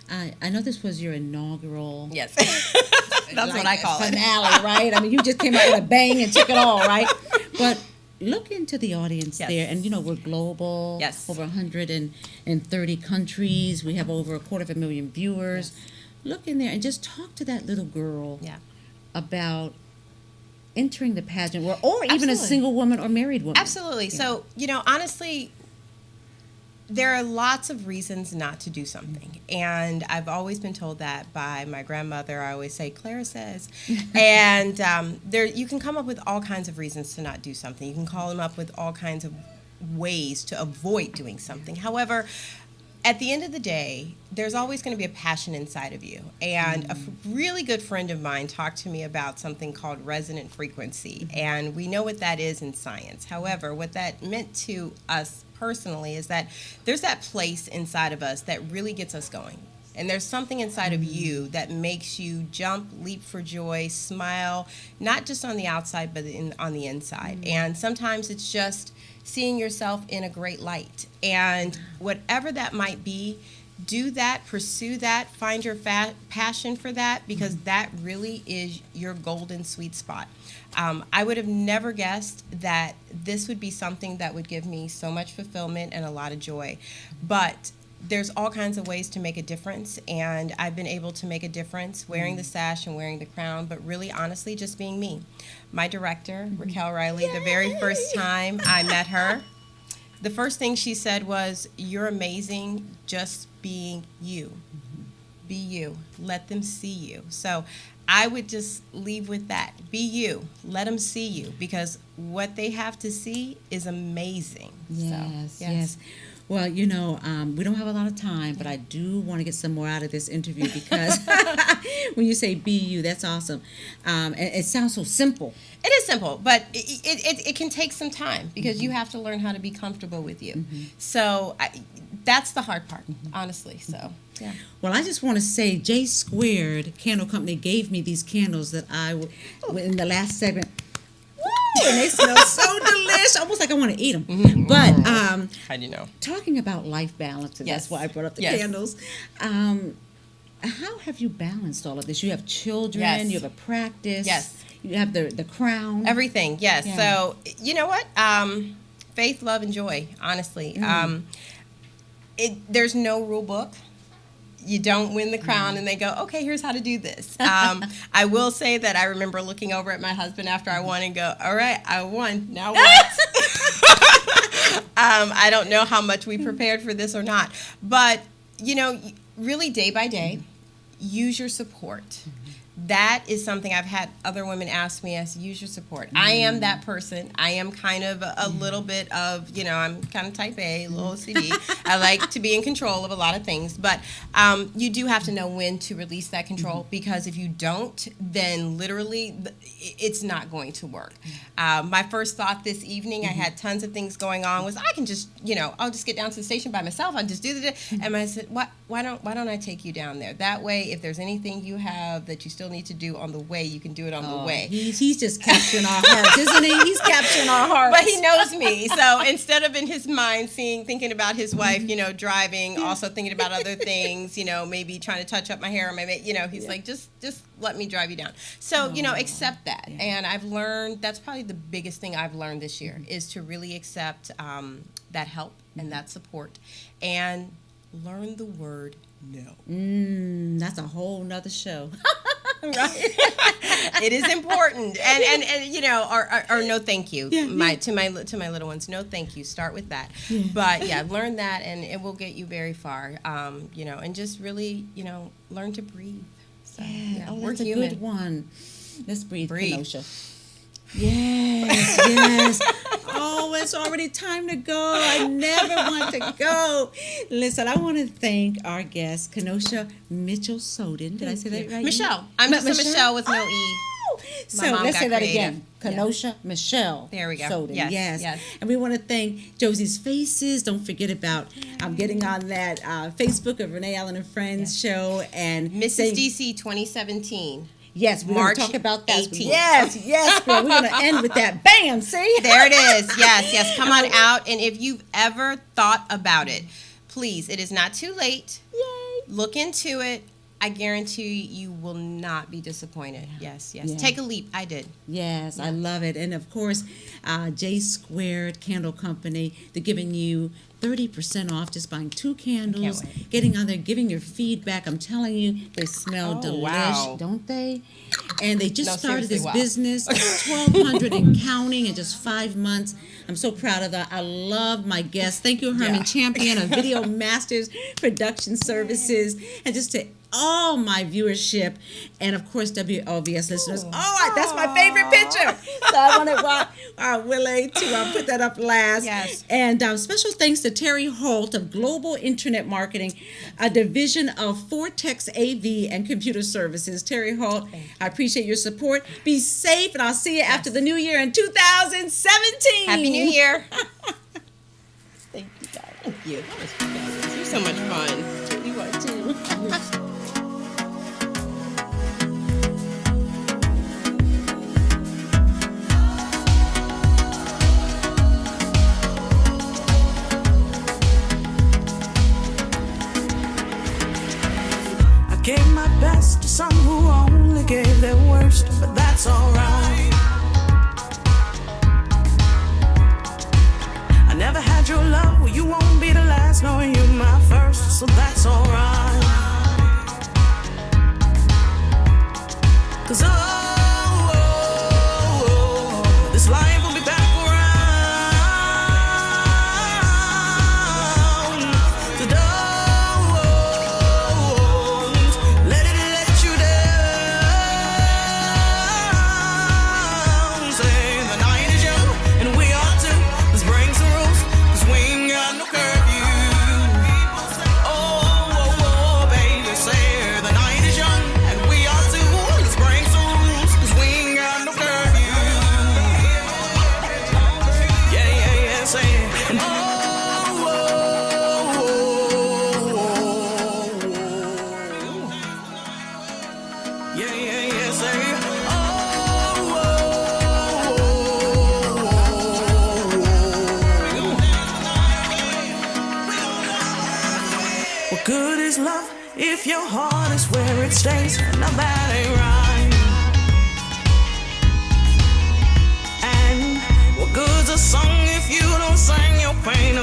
I know this was your inaugural. Yes. That's what I call finale, right? I mean, you just came out with a bang and took it all, right? But look into the audience there, and we're global. Yes. Over 130 countries. We have over 250,000 viewers. Yes. Look in there and just talk to that little girl about entering the pageant, or even a single woman or married woman. Absolutely. So, honestly, there are lots of reasons not to do something. And I've always been told that by my grandmother. I always say, Clara says. And you can come up with all kinds of reasons to not do something. You can call them up with all kinds of ways to avoid doing something. However, at the end of the day, there's always going to be a passion inside of you. And a really good friend of mine talked to me about something called resonant frequency. And we know what that is in science. However, what that meant to us personally is that there's that place inside of us that really gets us going. And there's something inside of you that makes you jump, leap for joy, smile, not just on the outside, but on the inside. And sometimes it's just seeing yourself in a great light. And whatever that might be, do that, pursue that, find your passion for that, because that really is your golden sweet spot. I would have never guessed that this would be something that would give me so much fulfillment and a lot of joy. But there's all kinds of ways to make a difference, and I've been able to make a difference wearing the sash and wearing the crown, but really, honestly, just being me. My director, Raquel Riley, the very first time I met her, the first thing she said was, "You're amazing just being you. Be you. Let them see you." So I would just leave with that. Be you. Let them see you, because what they have to see is amazing. Yes, yes. Well, we don't have a lot of time, but I do want to get some more out of this interview, because when you say be you, that's awesome. And it sounds so simple. It is simple, but it can take some time, because you have to learn how to be comfortable with you. So that's the hard part, honestly. So, yeah. Well, I just want to say J Squared Candle Company gave me these candles that in the last segment. And they smell so delicious, almost like I want to eat them. But how do you know? Talking about life balance, and that's why I brought up the candles. How have you balanced all of this? You have children, Yes. you have a practice. Yes. You have the crown. Everything, yes. Yeah. So, you know what? Faith, love, and joy, honestly. There's no rule book. You don't win the crown and they go, okay, here's how to do this. I will say that I remember looking over at my husband after I won and go, all right, I won. Now what? I don't know how much we prepared for this or not. But, you know, really day by day, use your support. That is something I've had other women ask me as use your support. I am that person. I am kind of a little bit of, you know, I'm kind of type A, a little OCD. I like to be in control of a lot of things. But you do have to know when to release that control, because if you don't, then literally it's not going to work. My first thought this evening, I had tons of things going on, was I can just, you know, I'll just get down to the station by myself. I'll just do the, and I said, why don't I take you down there? That way, if there's anything you have that you still need to do on the way, you can do it on the way. He's just capturing our hearts, isn't he? He's capturing our hearts. But he knows me. So instead of in his mind thinking about his wife, you know, driving, also thinking about other things, you know, maybe trying to touch up my hair, or maybe, you know, he's like, just let me drive you down. So, you know, accept that. Yeah. And I've learned, that's probably the biggest thing I've learned this year, is to really accept that help and that support, and learn the word no. That's a whole nother show. Right. It is important, and you know, or no thank you. To my little ones, no thank you. Start with that. Yeah. But yeah, learn that, and it will get you very far. You know, and just really, you know, learn to breathe. So, we're that's a human. good one. Let's breathe. Kinosha. Yes, yes. Oh, it's already time to go. I never want to go. Listen, I want to thank our guest, Kinosha Mitchell Soden. Did I say that right? Michelle. I'm just a Michelle with no E. So let's say that again. Kinosha Michelle. There we go. Soden. Yes. And we want to thank Josie's Faces. Don't forget about getting on that Facebook of Renee Allen and Friends show, and Mrs.DC 2017. Yes, we're going to talk about that. 18th. Yes, girl. We're going to end with that. Bam, see? There it is. Yes. Come on out. And if you've ever thought about it, please, it is not too late. Yay. Look into it. I guarantee you will not be disappointed. Yes. Yeah. Take a leap. I did. Yes, I love it. And of course, J Squared Candle Company, they're giving you 30% off just buying 2 candles, getting on there, giving your feedback. I'm telling you, they smell delish, don't they? And they just started this business, 1,200 and counting in just 5 months. I'm so proud of that. I love my guests. Thank you, Herman Champion of Video Masters Production Services, and just to all my viewership, and of course WLVS listeners. That's my favorite picture. So I wanted Willie to put that up last. Yes. And special thanks to Terry Holt of Global Internet Marketing, a division of Fortex AV and Computer Services. Terry Holt, I appreciate your support. Be safe, and I'll see you after the new year in 2017. Happy New Year. Thank you, guys. Thank you. You're so much fun. You are too. Gave my best to some who only gave their worst, but that's alright. I never had your love, well, you won't be the last, knowing you my first, so that's alright. 'Cause this life will be back around. So good is love If your heart is where it stays, now that ain't right. And what good's a song if you don't sing your pain